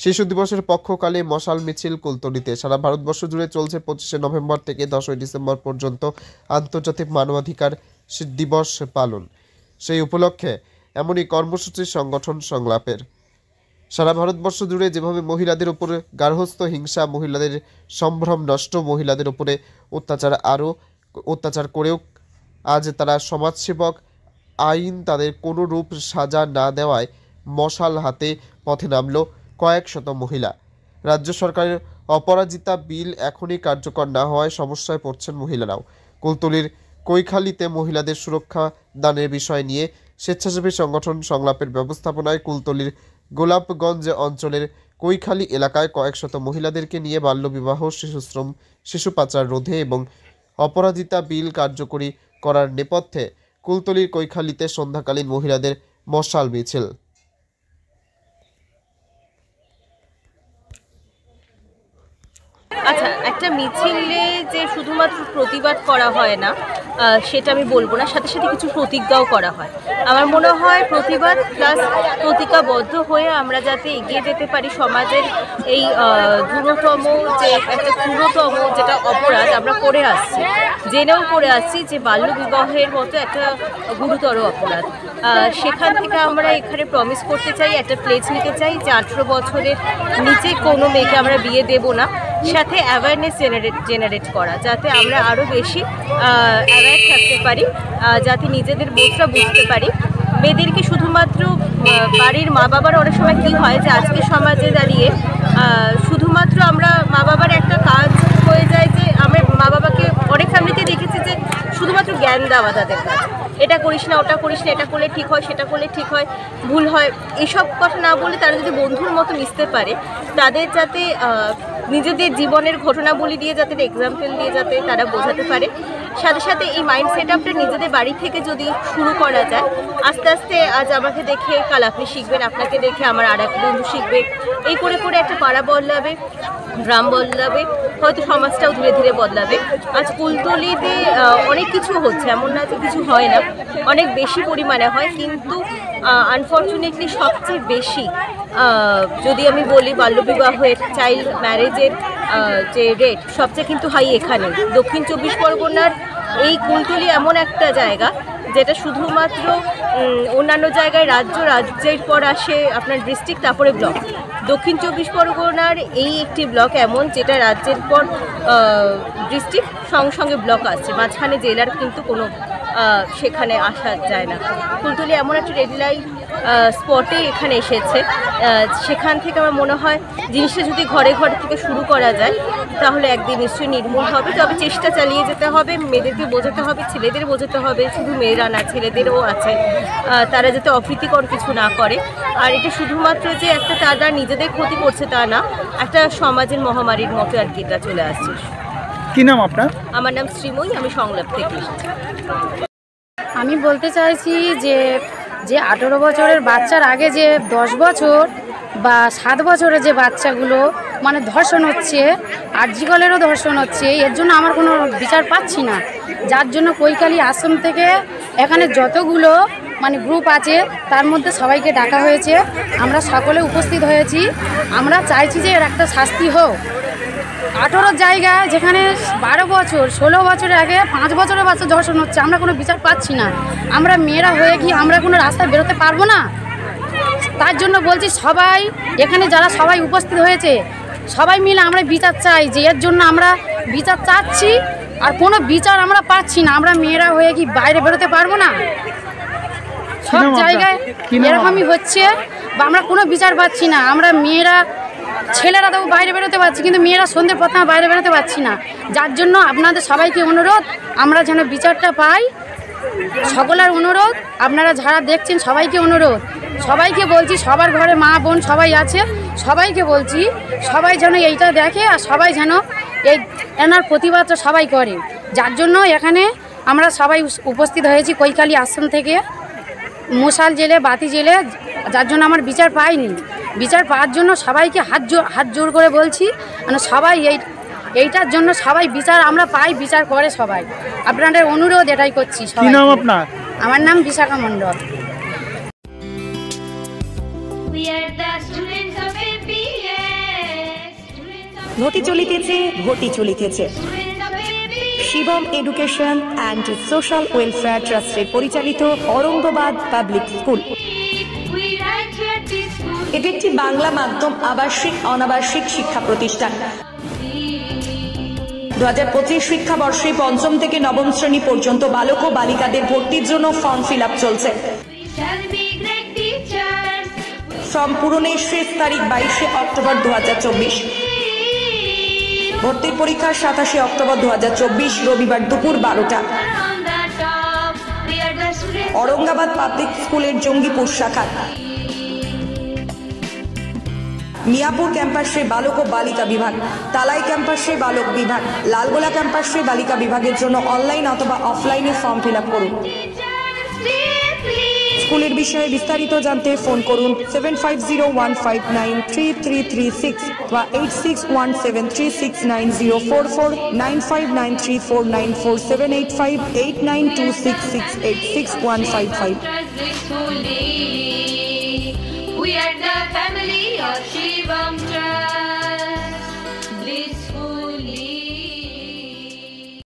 শিশু দিবসের পক্ষকালে মশাল মিছিল কুলতলিতে। সারা ভারতবর্ষ জুড়ে চলছে 25শে নভেম্বর থেকে 10ই ডিসেম্বর পর্যন্ত আন্তর্জাতিক মানবাধিকার দিবস পালন। সেই উপলক্ষে এমনই কর্মসূচি সংগঠন সংলাপের। সারা ভারতবর্ষ জুড়ে যেভাবে মহিলাদের উপরে গার্হস্থ্য হিংসা, মহিলাদের সম্ভ্রম নষ্ট, মহিলাদের উপরে অত্যাচার করেও আজ তারা সমাজসেবক, আইন তাদের কোনো রূপ সাজা না দেওয়ায় মশাল হাতে পথে নামল কয়েক শত মহিলা। রাজ্য সরকারের অপরাজিতা বিল এখনই কার্যকর না হওয়ায় সমস্যায় পড়ছেন মহিলারাও। কুলতলির কৈখালিতে মহিলাদের সুরক্ষা দানের বিষয় নিয়ে স্বেচ্ছাসেবী সংগঠন সংলাপের ব্যবস্থাপনায় কুলতলির গোলাপগঞ্জ অঞ্চলের কৈখালি এলাকায় কয়েক শত মহিলাদেরকে নিয়ে বাল্যবিবাহ, শিশুশ্রম, শিশু পাচার রোধে এবং অপরাজিতা বিল কার্যকরী করার নেপথ্যে কুলতলির কৈখালিতে সন্ধ্যাকালীন মহিলাদের মশাল মিছিল। আচ্ছা, একটা মিছিলে যে শুধুমাত্র প্রতিবাদ করা হয় না সেটা আমি বলবো না, সাথে সাথে কিছু প্রতিজ্ঞাও করা হয়। আমার মনে হয় প্রতিবাদ প্লাস প্রতিজ্ঞাবদ্ধ হয়ে আমরা যাতে এগিয়ে যেতে পারি সমাজের এই ক্ষুদ্রতম যেটা অপরাধ আমরা করে আসছি, জেনেও করে আসছি যে বাল্যবিবাহের মতো একটা গুরুতর অপরাধ। সেখান থেকে আমরা এখানে প্রমিস করতে চাই, একটা প্লেজ নিতে চাই যে 18 বছরের নিচে কোনো মেয়েকে আমরা বিয়ে দেব না। সাথে অ্যাওয়ারনেস জেনারেট করা, যাতে আমরা আরও বেশি অ্যাওয়ার থাকতে পারি, যাতে নিজেদের বোধটা বুঝতে পারি। মেয়েদেরকে শুধুমাত্র বাড়ির মা বাবার অনেক সময় কী হয় যে আজকে সমাজে দাঁড়িয়ে শুধুমাত্র আমরা মা বাবার একটা কাজ হয়ে যায় যে আমরা মা বাবাকে অনেক ফ্যামিলিতে দেখেছি যে শুধুমাত্র জ্ঞান দেওয়া তাদের কাজ, এটা করিস না, ওটা করিস না, এটা করলে ঠিক হয়, সেটা করলে ঠিক হয়, ভুল হয়, এইসব কথা না বলে তারা যদি বন্ধুর মতো মিশতে পারে, তাদের যাতে নিজেদের জীবনের ঘটনাবলী দিয়ে যাতে এক্সাম্পল দিয়ে যাতে তারা বোঝাতে পারে। সাথে সাথে এই মাইন্ড সেট আপটা নিজেদের বাড়ি থেকে যদি শুরু করা যায়, আস্তে আস্তে আজ আমাকে দেখে কাল আপনি শিখবেন, আপনাকে দেখে আমার আর এক বন্ধু শিখবে, এই করে করে একটা পাড়া বদলাবে, গ্রাম বদলাবে, হয়তো সমাজটাও ধীরে ধীরে বদলাবে। আজ কুলতলিতে অনেক কিছু হচ্ছে, এমন না যে কিছু হয় না, অনেক বেশি পরিমাণে হয়, কিন্তু আনফর্চুনেটলি সবচেয়ে বেশি যদি আমি বলি বাল্যবিবাহের, চাইল্ড ম্যারেজের যে রেট সবচেয়ে কিন্তু হাই এখানে। দক্ষিণ 24 পরগনার এই কুলতলি এমন একটা জায়গা যেটা শুধুমাত্র অন্যান্য জায়গায় রাজ্যের পর আসে আপনার ডিস্ট্রিক্ট, তারপরে ব্লক। দক্ষিণ 24 পরগনার এই একটি ব্লক এমন যেটা রাজ্যের পর ডিস্ট্রিক্ট সঙ্গে সঙ্গে ব্লক আসছে, মাঝখানে জেলার কিন্তু কোনো সেখানে আসা যায় না। কুলতলি এমন একটা রেড লাইট স্পটে এখানে এসেছে, সেখান থেকে আমার মনে হয় জিনিসটা যদি ঘরে ঘরে থেকে শুরু করা যায় তাহলে একদিন নিশ্চয়ই নির্মূল হবে। তবে চেষ্টা চালিয়ে যেতে হবে, মেয়েদেরকে বোঝাতে হবে, ছেলেদের বোঝাতে হবে, শুধু মেয়েরা না ছেলেদেরও আছে, তারা যাতে অপ্রীতিকর কিছু না করে। আর এটা শুধুমাত্র যে একটা তারা নিজেদের ক্ষতি করছে তা না, একটা সমাজের মহামারীর মতো আর কি এটা চলে আসছে। কি নাম আপনার? আমার নাম শ্রীময়ী, আমি সংলাপ থেকে এসেছি। আমি বলতে চাইছি যে 18 বছরের বাচ্চার আগে যে 10 বছর বা 7 বছরের যে বাচ্চাগুলো মানে ধর্ষণ হচ্ছে, আরজিকলেরও ধর্ষণ হচ্ছে, এর জন্য আমার কোনো বিচার পাচ্ছি না। যার জন্য কৈখালি আশ্রম থেকে এখানে যতগুলো মানে গ্রুপ আছে তার মধ্যে সবাইকে ডাকা হয়েছে, আমরা সকলে উপস্থিত হয়েছি। আমরা চাইছি যে এর একটা শাস্তি হোক। 18 জায়গায় যেখানে 12 বছর 16 বছরের আগে 5 বছরের বাচ্চা ধর্ষণ হচ্ছে, আমরা কোনো বিচার পাচ্ছি না। আমরা মেয়েরা হয়ে কি আমরা কোনো রাস্তায় বেরোতে পারবো না? তার জন্য বলছি সবাই এখানে যারা সবাই উপস্থিত হয়েছে সবাই মিলে আমরা বিচার চাই, যে এর জন্য আমরা বিচার চাচ্ছি, আর কোনো বিচার আমরা পাচ্ছি না। আমরা মেয়েরা হয়ে কি বাইরে বেরোতে পারবো না? সব জায়গায় এরকমই হচ্ছে, বা আমরা কোনো বিচার পাচ্ছি না। আমরা মেয়েরা, ছেলেরা তো বাইরে বেরোতে পারছি, কিন্তু মেয়েরা সন্ধ্যের পর বাইরে বেরোতে পারছি না। যার জন্য আপনাদের সবাইকে অনুরোধ, আমরা যেন বিচারটা পাই। সকলের অনুরোধ, আপনারা যারা দেখছেন সবাইকে অনুরোধ, সবাইকে বলছি, সবার ঘরে মা বোন সবাই আছে, সবাইকে বলছি সবাই যেন এইটা দেখে আর সবাই যেন এই এনার প্রতিবাদটা সবাই করে। যার জন্য এখানে আমরা সবাই উপস্থিত হয়েছি কৈখালি আশ্রম থেকে, মশাল জেলে, বাতি জেলে, যার জন্য আমার বিচার পাইনি। বিচার পাওয়ার জন্য সবাইকে হাত জোর করে বলছি, মানে সবাই এইটার জন্য সবাই বিচার আমরা পাই, বিচার করে সবাই। আপনাদের অনুরোধ এটাই করছি। কি নাম আপনার? আমার নাম বিশাখা মণ্ডল। We are the students of APA. ঘটি চলিতেছে, ঘটি চলিতেছে। Shivam education and social welfare ট্রাস্টের পরিচালিত ঔরঙ্গাবাদ পাবলিক স্কুল। এটি একটি বাংলা মাধ্যম আবাসিক অনাবাসিক শিক্ষা প্রতিষ্ঠান। 2025 শিক্ষাবর্ষে 5ম থেকে 9ম শ্রেণী পর্যন্ত বালক ও বালিকাদের ভর্তির জন্য ফর্ম ফিল আপ চলছে। ফর্ম পূরণের শেষ তারিখ 22 অক্টোবর 2024। ভর্তির পরীক্ষা 27 অক্টোবর 2024 রবিবার দুপুর 12টা। ঔরঙ্গাবাদ পাবলিক স্কুলের জঙ্গিপুর শাখা। মিয়াপুর ক্যাম্পাসে বালক ও বালিকা বিভাগ, তালাই ক্যাম্পাসে বালক বিভাগ, লালগোলা ক্যাম্পাসে বালিকা বিভাগের জন্য অনলাইন অথবা অফলাইনে ফর্ম ফিল আপ করুন। স্কুলের বিষয়ে বিস্তারিত জানতে ফোন করুন 7501593336 বা 8617369044 9593494785 8926686155। We are the family of Shivam.